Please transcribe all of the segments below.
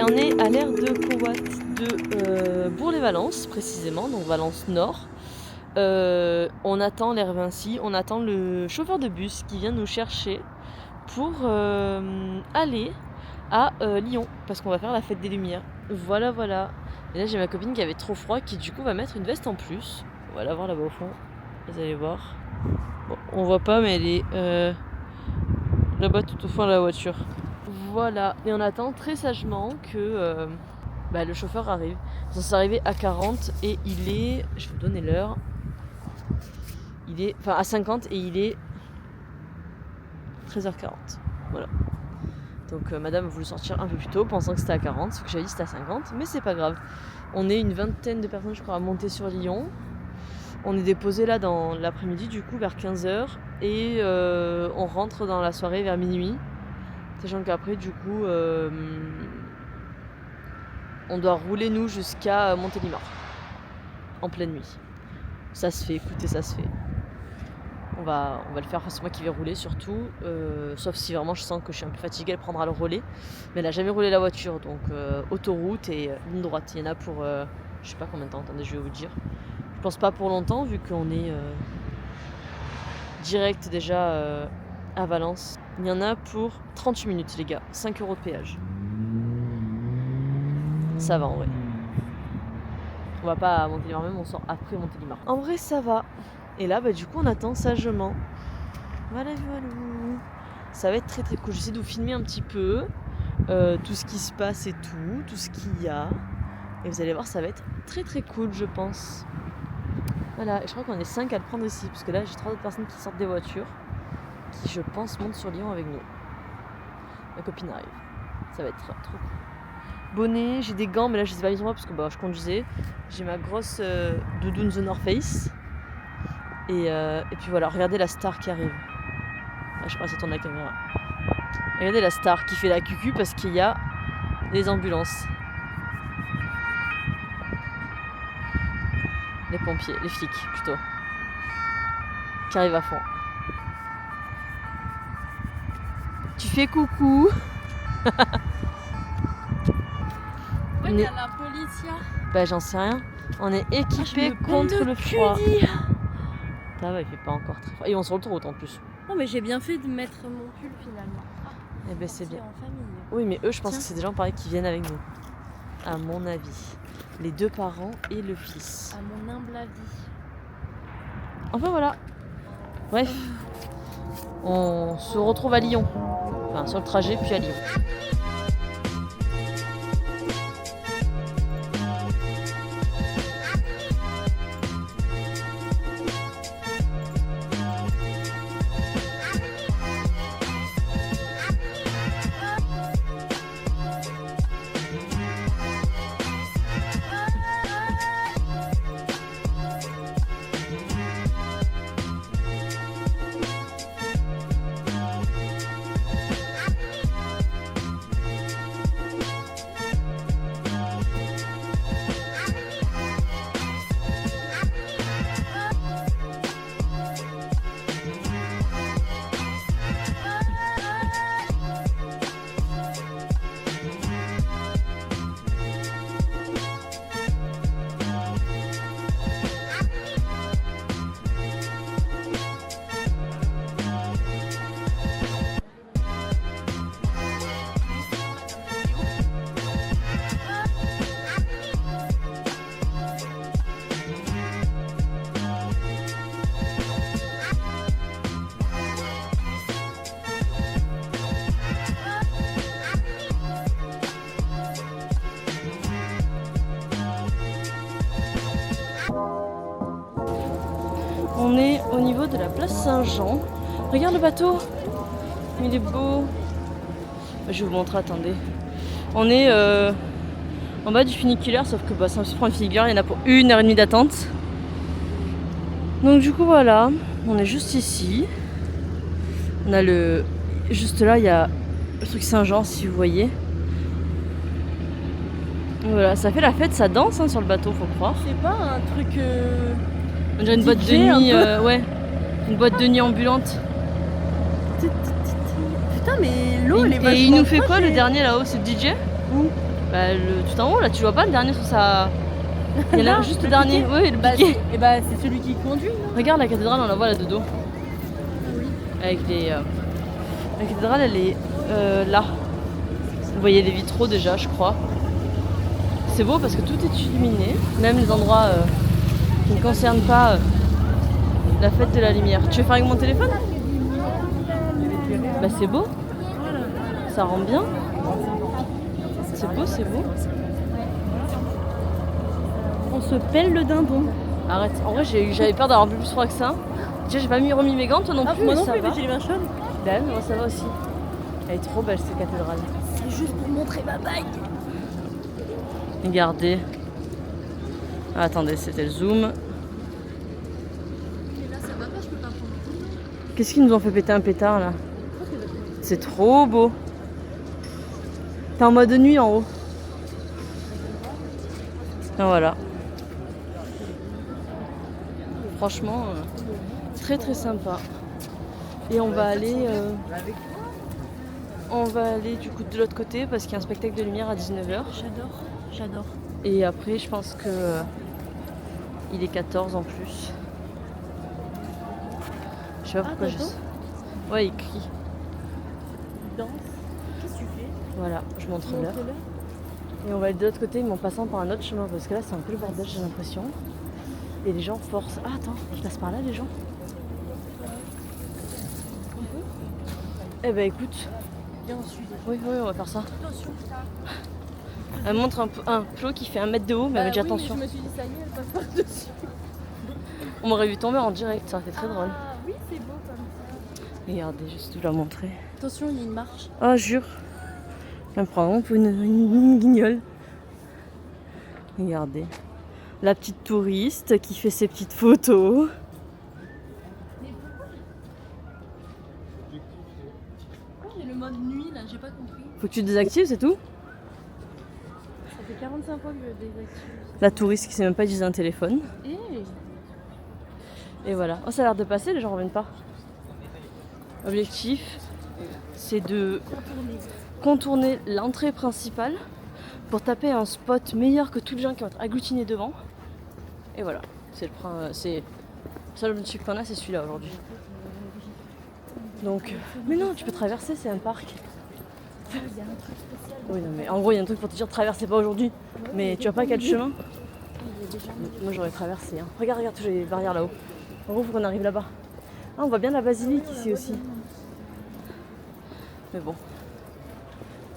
on est à l'aire de Cowat de Bourg-les-Valences précisément, donc Valence Nord. On attend l'air Vinci, on attend le chauffeur de bus qui vient nous chercher pour aller à Lyon, parce qu'on va faire la fête des Lumières. Voilà, voilà. Et là j'ai ma copine qui avait trop froid, qui du coup va mettre une veste en plus. On va la voir là-bas au fond, vous allez voir. Bon, on voit pas mais elle est là-bas tout au fond de la voiture. Voilà, et on attend très sagement que le chauffeur arrive. Ça s'est arrivé à 40 et il est, je vais vous donner l'heure, il est, enfin à 50 et il est 13h40. Voilà. Donc madame a voulu sortir un peu plus tôt pensant que c'était à 40, ce que j'avais dit c'était à 50, mais c'est pas grave. On est une vingtaine de personnes je crois à monter sur Lyon. On est déposé là dans l'après-midi du coup vers 15h et on rentre dans la soirée vers minuit. Sachant qu'après du coup on doit rouler nous jusqu'à Montélimar en pleine nuit. Ça se fait, écoutez, ça se fait. On va le faire, enfin, c'est moi qui vais rouler surtout, sauf si vraiment je sens que je suis un peu fatiguée, elle prendra le relais. Mais elle a jamais roulé la voiture, donc autoroute et ligne droite. Il y en a pour je sais pas combien de temps, attendez je vais vous dire. Je pense pas pour longtemps vu qu'on est direct déjà à Valence. Il y en a pour 38 minutes les gars, 5 € de péage. Ça va en vrai. On va pas à Montélimar même, on sort après Montélimar. En vrai ça va. Et là du coup on attend sagement. Voilà. Ça va être très très cool. J'essaie de vous filmer un petit peu tout ce qui se passe et tout ce qu'il y a. Et vous allez voir ça va être très très cool je pense. Voilà, et je crois qu'on est 5 à le prendre ici. Parce que là j'ai 3 autres personnes qui sortent des voitures. Qui je pense montent sur Lyon avec nous. Ma copine arrive. Ça va être trop cool. Bonnet, j'ai des gants mais là je les ai pas mis sur moi parce que je conduisais. J'ai ma grosse doudoune The North Face. Et puis voilà, regardez la star qui arrive. Je sais pas si tourne la caméra. Regardez la star qui fait la cucu parce qu'il y a les ambulances. Les pompiers, les flics plutôt. Qui arrivent à fond. Tu fais coucou. Ouais, il y a la police. J'en sais rien. On est équipés contre le froid. Ça va, il fait pas encore très froid. Et on sur l'autoroute en plus. Non mais j'ai bien fait de mettre mon pull finalement. Eh ben c'est bien. En famille. Oui mais eux je pense que c'est des gens pareils qui viennent avec nous. À mon avis. Les 2 parents et le fils. À mon humble avis. Enfin voilà. Bref. On se retrouve à Lyon. Enfin sur le trajet puis à Lyon. On est au niveau de la place Saint-Jean. Regarde le bateau. Il est beau. Je vais vous montrer, attendez. On est en bas du funiculaire, sauf que ça se prend un funiculaire, il y en a pour 1h30 d'attente. Donc du coup voilà, on est juste ici. On a le... Juste là, il y a le truc Saint-Jean, si vous voyez. Voilà, ça fait la fête, ça danse sur le bateau, faut croire. C'est pas un truc... On dirait une boîte de nuit, ouais. Une boîte de nuit ambulante. Putain, mais l'eau, elle est vachement Et il nous fait proche, quoi le dernier là-haut? C'est le DJ? Bah, tout en haut là, tu vois pas le dernier sur sa. Il y en a Là, juste le le dernier. piquet. Oui, le Bah, piquet. et bah c'est celui qui conduit, non? Regarde la cathédrale, on la voit là de dos. Oui. Avec les. La cathédrale, elle est là. Vous voyez les vitraux déjà, je crois. C'est beau parce que tout est illuminé, même les endroits qui ne concernent pas la fête de la lumière. Tu veux faire avec mon téléphone? Bah c'est beau. Ça rend bien. C'est beau, c'est beau. On se pèle le dindon. Arrête, en vrai j'avais peur d'avoir un peu plus froid que ça. Déjà j'ai pas remis mes gants, toi non plus, moi mais non ça plus, va. mais j'ai les mains chaudes. Ben, moi ça va aussi. Elle est trop belle cette cathédrale. C'est juste pour montrer ma bague. Regardez. Ah, attendez, c'était le zoom. Mais là ça va pas, je peux pas prendre. Qu'est-ce qu'ils nous ont fait péter un pétard là? C'est trop beau. T'es en mode nuit en haut. Ah, voilà. Franchement, très très sympa. Et on va aller du coup de l'autre côté parce qu'il y a un spectacle de lumière à 19h. J'adore. Et après je pense que il est 14 en plus. Je sais pas pourquoi je... Ouais, il crie. Danse. Qu'est-ce que tu fais? Voilà, je montre l'heure. Et on va aller de l'autre côté mais en passant par un autre chemin parce que là c'est un peu le bordel, j'ai l'impression. Et les gens forcent. Ah attends, ils passent par là les gens. Eh ben écoute. Viens, on suit. Oui, on va faire ça. Attention. Elle montre un plot qui fait 1 mètre de haut, mais elle me dit attention. Je me suis dit ça y est, elle passe par dessus. On m'aurait vu tomber en direct, ça aurait été très drôle. Ah oui, c'est beau comme ça. Regardez, juste vous la montrer. Attention, il y a une marche. Ah, jure. Elle me prend vraiment pour une guignole. Regardez. La petite touriste qui fait ses petites photos. Il y a le mode nuit là, j'ai pas compris. Faut que tu désactives, c'est tout. Ça fait 45 fois que je désactive. La touriste qui sait même pas utiliser un téléphone. Eh, Et voilà. Oh, ça a l'air de passer, les gens reviennent pas. L'objectif, c'est de contourner l'entrée principale pour taper un spot meilleur que tous les gens qui vont être agglutinés devant. Et voilà. C'est le seul objectif qu'on a, c'est celui-là aujourd'hui. Donc, mais non, tu peux traverser, c'est un parc. il y a un truc spécial. Oui, non, mais en gros, il y a un truc pour te dire traverser pas aujourd'hui. Mais tu vois pas quel chemin? Moi, j'aurais traversé. Hein. Regarde, tous les barrières là-haut. En gros, faut qu'on arrive là-bas. Ah, on voit bien la basilique ici aussi. Mais bon.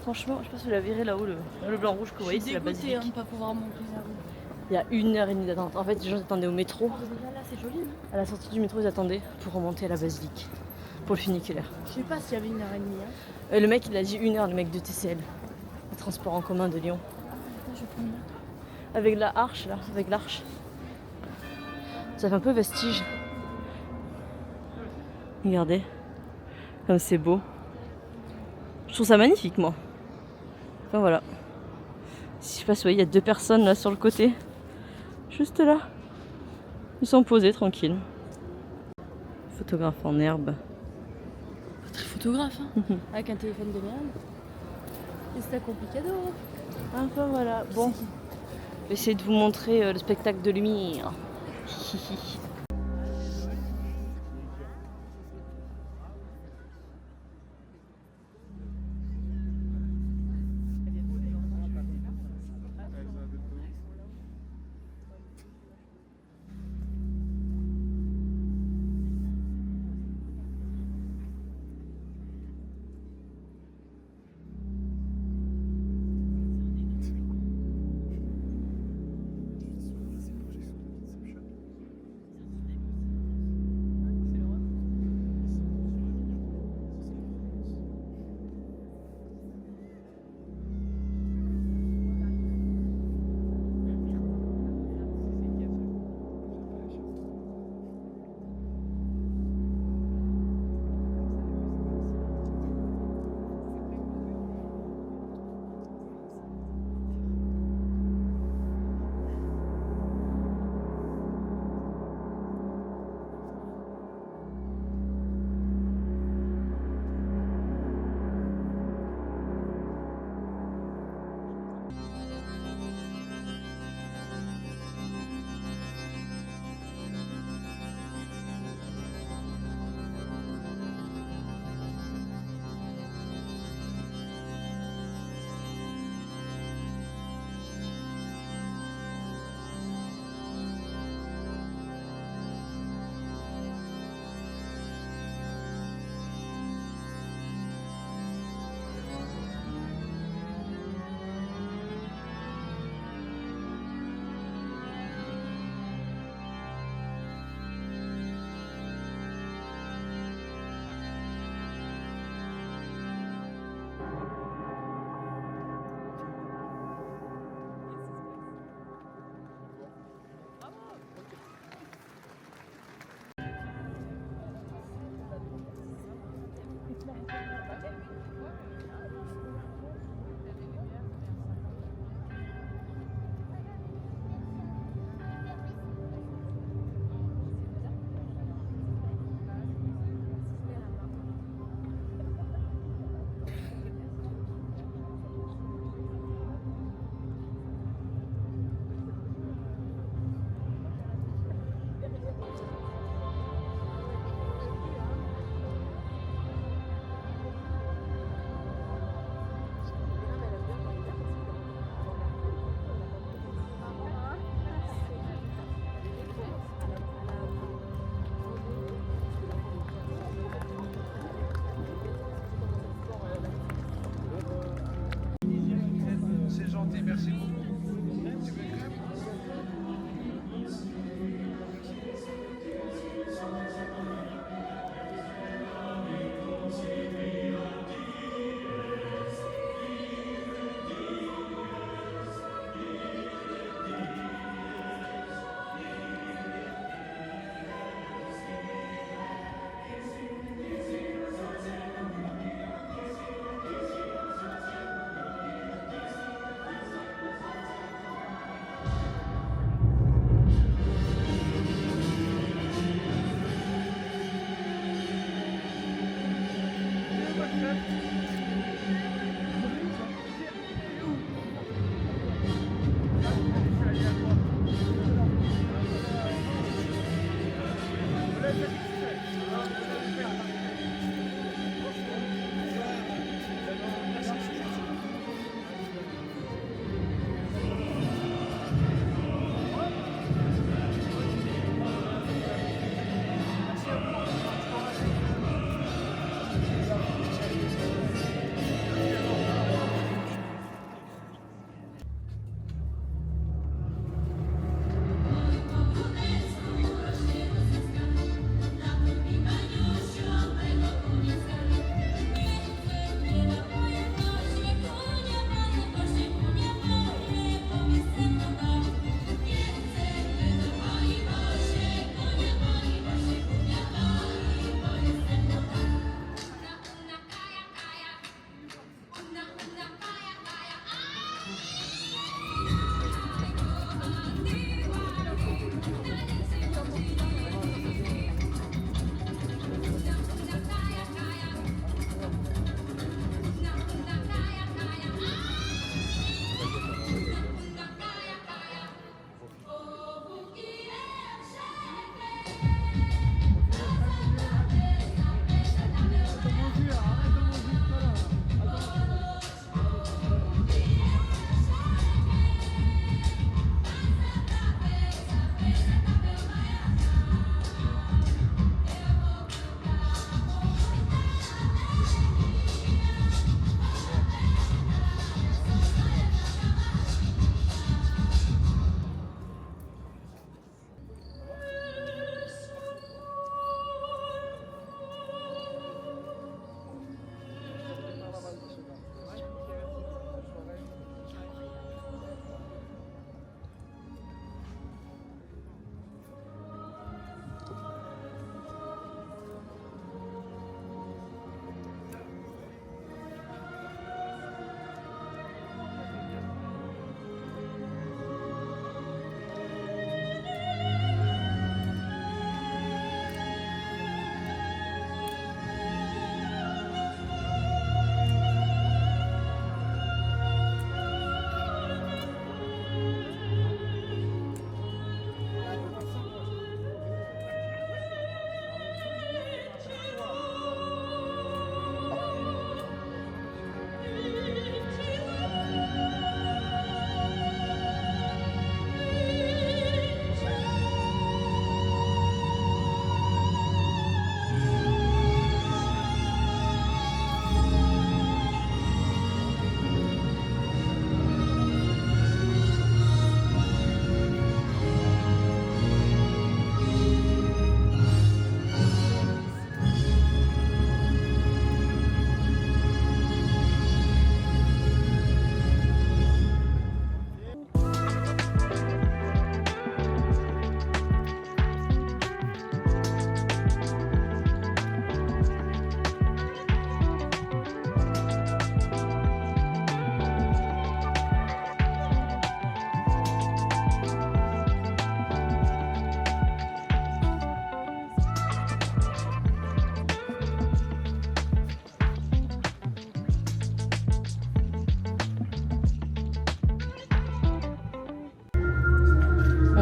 Franchement, je sais pas si vous la verrez là-haut, le blanc-rouge que vous voyez, c'est la basilique. Je suis dégoûtée de ne pas pouvoir monter là-haut. Il y a 1h30 d'attente. En fait, les gens attendaient au métro. Là, c'est joli. Non, À la sortie du métro, ils attendaient pour remonter à la basilique. Pour le funiculaire. je sais pas s'il y avait 1h30. Hein. Le mec, il a dit 1h, le mec de TCL. Le transport en commun de Lyon. Attends, je vais prendre là. Avec la arche, là. Avec l'arche. Ça fait un peu vestige. Regardez. Comme c'est beau. Je trouve ça magnifique, moi. Enfin, voilà. Je sais pas si vous voyez, il y a 2 personnes là sur le côté. Juste là. Ils sont posés tranquilles. Photographe en herbe. Pas très photographe, hein. Avec un téléphone de merde. Et c'est un complicado. Enfin voilà. Bon. Je vais essayer de vous montrer le spectacle de lumière.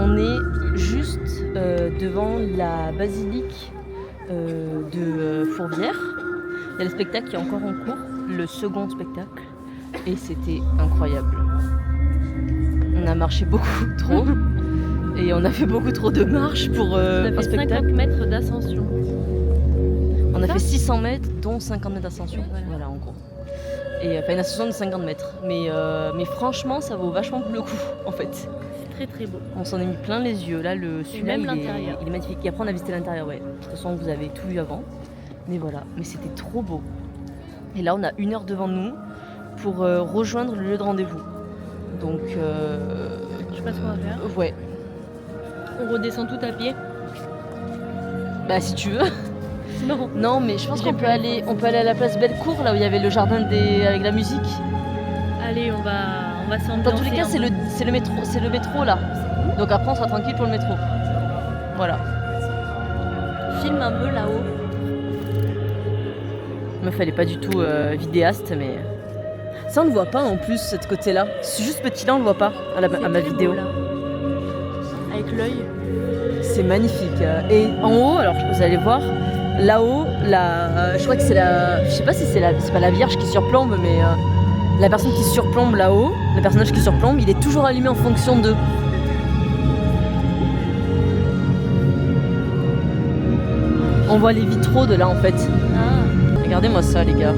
on est juste devant la basilique de Fourvière. Il y a le spectacle qui est encore en cours, le second spectacle, et c'était incroyable. On a marché beaucoup trop, et on a fait beaucoup trop de marches pour un spectacle. 50 mètres d'ascension. On a fait 600 mètres, dont 50 mètres d'ascension, voilà en gros. Et enfin une ascension de 50 mètres. Mais franchement, ça vaut vachement le coup, en fait. C'est très très beau. On s'en est mis plein les yeux. Là, celui-là, même il est magnifique. Et après, on a visité l'intérieur, ouais. De toute façon, vous avez tout vu avant. Mais voilà, mais c'était trop beau. Et là, on a 1 heure devant nous pour rejoindre le lieu de rendez-vous. Donc, je sais pas ce qu'on va faire. Ouais. On redescend tout à pied. Bah, si tu veux. Non. Non, mais je pense qu'on peut aller à la place Bellecour, là où il y avait le jardin avec la musique. Allez, on va s'ambiancer. Dans tous les cas, c'est le métro là. Donc après, on sera tranquille pour le métro. Voilà. Filme un peu là-haut. Meuf, elle est pas du tout vidéaste, mais ça on ne voit pas en plus cette côté-là. C'est juste petit là, on le voit pas à ma vidéo. Beau, là. Avec l'œil. C'est magnifique. Et en haut, alors vous allez voir, là-haut, je crois que c'est je sais pas si c'est pas la Vierge qui surplombe, mais la personne qui surplombe là-haut, le personnage qui surplombe, il est toujours allumé en fonction d'eux. On voit les vitraux de là en fait. Ah. Regardez-moi ça les gars.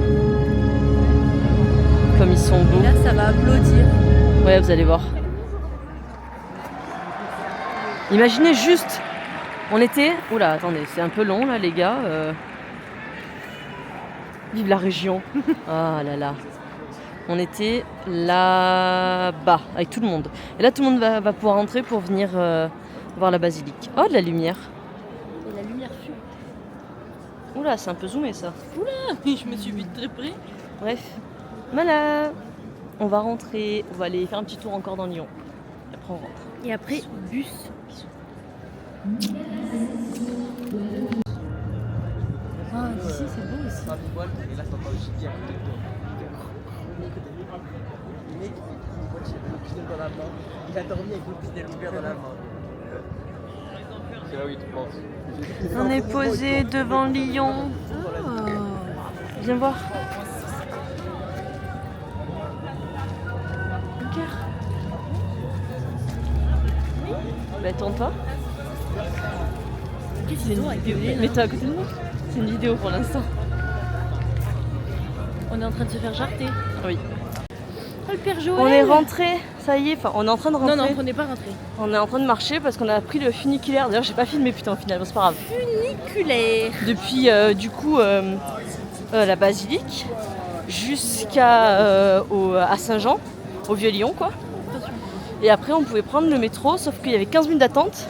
Comme ils sont beaux. Et là ça va applaudir. Ouais, vous allez voir. Imaginez juste, on était... Oula, attendez, c'est un peu long là les gars. Vive la région. Ah là là. On était là-bas avec tout le monde. Et là tout le monde va pouvoir entrer pour venir voir la basilique. Oh, de la lumière. Et la lumière fume. Oula, c'est un peu zoomé ça. Oula, je me suis vue de très près. Bref, voilà. On va rentrer, on va aller faire un petit tour encore dans Lyon. Et après on rentre. Et après, bus. Ah, d'ici c'est beau aussi. Il a dormi avec une pinelle ouverte dans la main. C'est là où il te pense. On est posé devant Lyon. Viens voir. Bah tourne-toi. Qu'est-ce qu'ils ont avec le nez, là? Mets-toi à côté de moi. C'est une vidéo pour l'instant. On est en train de se faire jarter. Oui. Oh, le Père Joël. On est rentré, ça y est, enfin on est en train de rentrer. Non, on n'est pas rentré. On est en train de marcher parce qu'on a pris le funiculaire. D'ailleurs j'ai pas filmé putain au final, bon, c'est pas grave. Funiculaire. Depuis du coup la basilique jusqu'à à Saint-Jean, au Vieux-Lyon quoi. Attention. Et après on pouvait prendre le métro, sauf qu'il y avait 15 minutes d'attente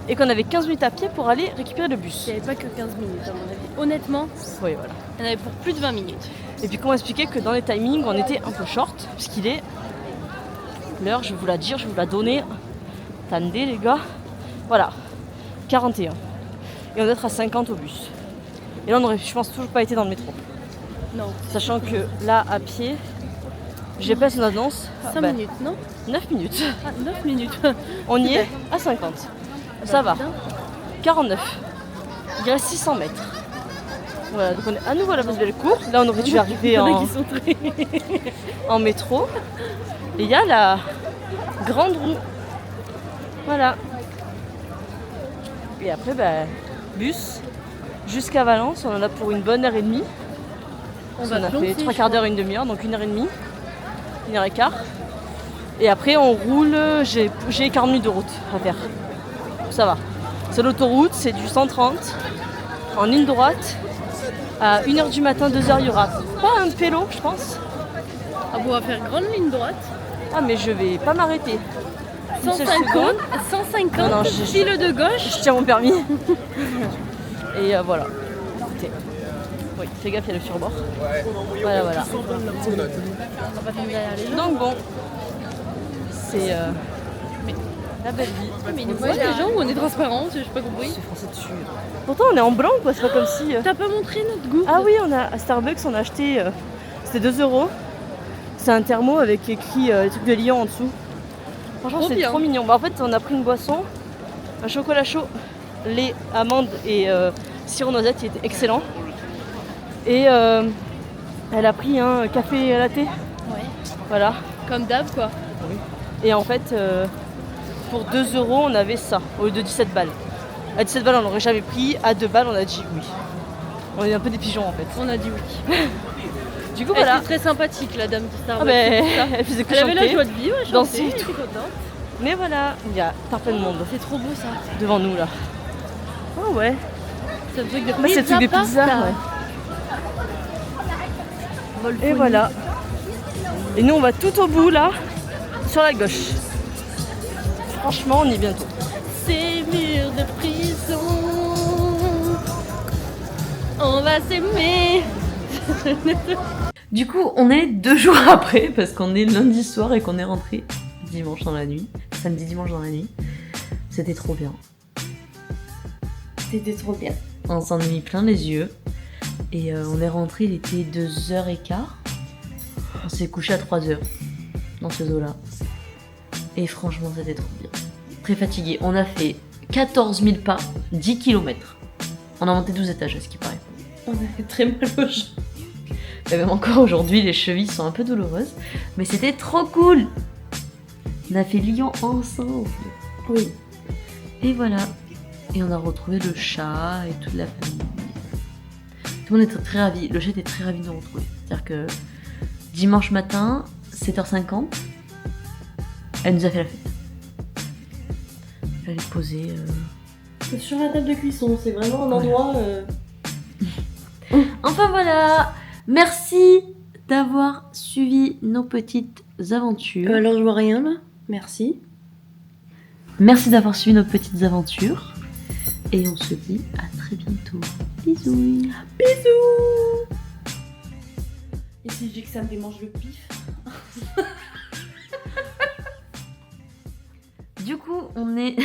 et qu'on avait 15 minutes à pied pour aller récupérer le bus. Il n'y avait pas que 15 minutes à mon avis. Honnêtement, Oui voilà. il y en avait pour plus de 20 minutes. Et puis comment expliquer que dans les timings on était un peu short, puisqu'il est l'heure, je vais vous la dire, je vais vous la donner. Attendez les gars. Voilà, 41. Et on doit être à 50 au bus. Et là on aurait, je pense, toujours pas été dans le métro. Non. Sachant que là à pied, GPS une annonce. 5 minutes, non 9 minutes. Ah, 9 minutes. On y est à 50. Ça va. Putain. 49. Il reste 600 mètres. Voilà, donc on est à nouveau à la place Bellecour. Là on aurait dû arriver Il y en a qui sont très... en métro. Et il y a la grande roue. Voilà. Et après, bus jusqu'à Valence. On en a pour une bonne heure et demie. On a fait 3 quarts d'heure, une demi-heure, donc 1h30, 1h15. Et après, on roule. J'ai 40 minutes de route à faire. Ça va. C'est l'autoroute, c'est du 130 en ligne droite. À 1h du matin, 2h, il y aura pas un pélo, je pense. Ah, on va faire grande ligne droite. Ah, mais je vais pas m'arrêter. Une seule 150, seconde. 150, Non, file de gauche. Je tiens mon permis. Et voilà. Écoutez. Oui, fais gaffe, il y a le surbord. Voilà. On va finir derrière les gens. Donc bon, c'est la belle vie. Mais ils nous voient les gens ou on est transparent, j'ai pas compris. C'est français dessus. Pourtant on est en blanc quoi, c'est pas comme si... T'as pas montré notre goût? Ah oui, on a à Starbucks, on a acheté, c'était 2 €. C'est un thermo avec écrit les trucs de Lyon en dessous. Franchement, Trop c'est bien. trop mignon. Bah, en fait, on a pris une boisson, un chocolat chaud, lait, amandes et sirop noisette qui était excellent. Et elle a pris un café latte. Ouais. Voilà. Comme d'hab quoi. Et en fait, pour 2 €, on avait ça, au lieu de 17 balles. À 17 balles, on l'aurait jamais pris. À 2 balles, on a dit oui. On est un peu des pigeons en fait. On a dit oui. Du coup, Elle voilà. était très sympathique la dame du Starbucks. Ah ben, elle faisait que Elle avait la chanter, joie de vivre, elle danser chantait, et elle était tout. contente. Mais voilà, il y a plein de monde C'est trop beau ça. devant nous là. Oh ouais. C'est le truc de Là, c'est le truc des pizzas. Ouais. Et voilà. Et nous, on va tout au bout là, sur la gauche. Franchement, on y est bientôt. Ces murs de prison, on va s'aimer. Du coup, on est 2 jours après parce qu'on est lundi soir et qu'on est rentré dimanche dans la nuit. Samedi, dimanche dans la nuit. C'était trop bien. C'était trop bien. On s'en est mis plein les yeux. Et on est rentré, il était 2h15. On s'est couché à 3h dans ces eaux-là. Et franchement, c'était trop bien. Très fatigué. On a fait 14 000 pas, 10 km. On a monté 12 étages, à ce qui paraît. On a fait très mal aux jambes. Et même encore aujourd'hui, les chevilles sont un peu douloureuses. Mais c'était trop cool. On a fait Lyon ensemble. Oui. Et voilà. Et on a retrouvé le chat et toute la famille. Tout le monde était très ravi. Le chat était très ravi de nous retrouver. C'est-à-dire que dimanche matin, 7h50, elle nous a fait la fête. Elle est posée. C'est sur la table de cuisson, c'est vraiment un endroit. Enfin voilà. Merci d'avoir suivi nos petites aventures. Alors je vois rien là. Merci. Merci d'avoir suivi nos petites aventures. Et on se dit à très bientôt. Bisous. Bisous. Et si je dis que ça me démange le pif? Du coup, on est